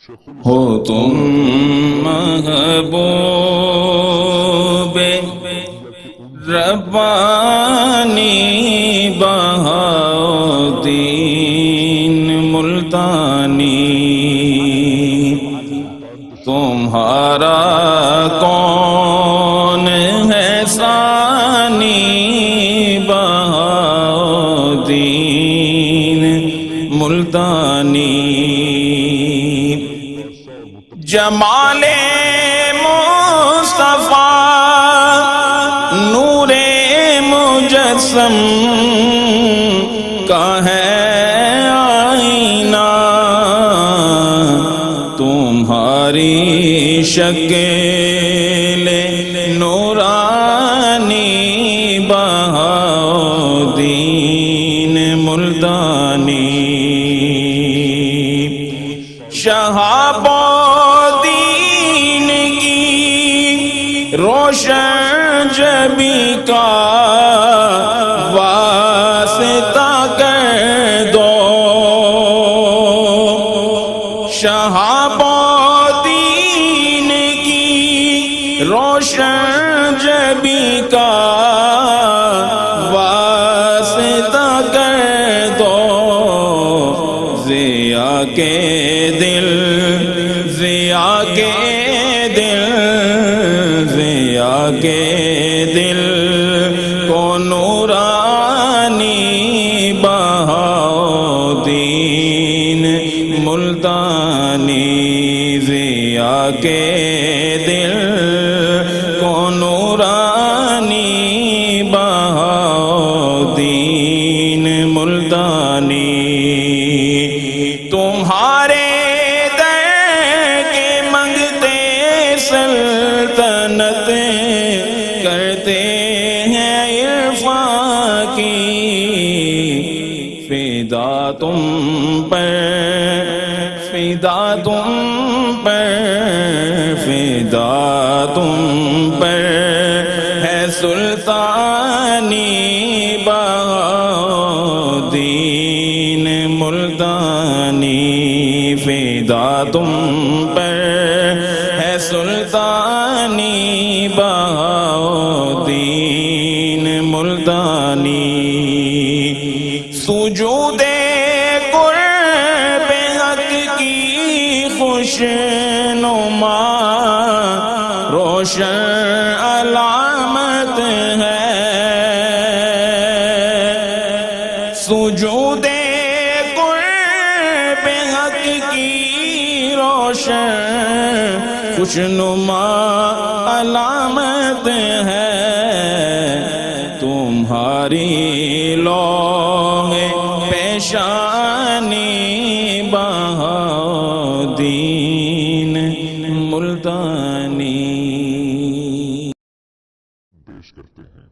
ہو تم محبوب ربانی بہاؤدین ملتانی، تمہارا کون ہے ثانی بہاؤدین ملتانی، جمال مصطفیٰ نور مجسم کا ہے آئینہ، تمہاری شکل نورانی بہاؤدین ملتانی، شہاب روشن جبی کا واسطہ کر دو، شہاب الدین کی روشن جبی کا واسطہ کر دو، ضیا کے دل ضیا کے دل ضیا کے دل کو نورانی بہاؤدین ملتانی، ضیا کے دل کو نورانی بہاؤدین ملتانی، تمہارے سلطنت کرتے ہیں عرفان کی، فدا تم پر فدا تم پر فدا تم پر ہے سلطانی بہاؤدین ملتانی، فدا تم پر سلطانی بہاؤدین ملتانی، سجود قرب حق کی خوشنما روشن علامت ہے، سجود قرب حق کی روشن خوشنما علامت ہے، تمہاری لوح پیشانی بہاؤدین ملتانی، پیش کرتے ہیں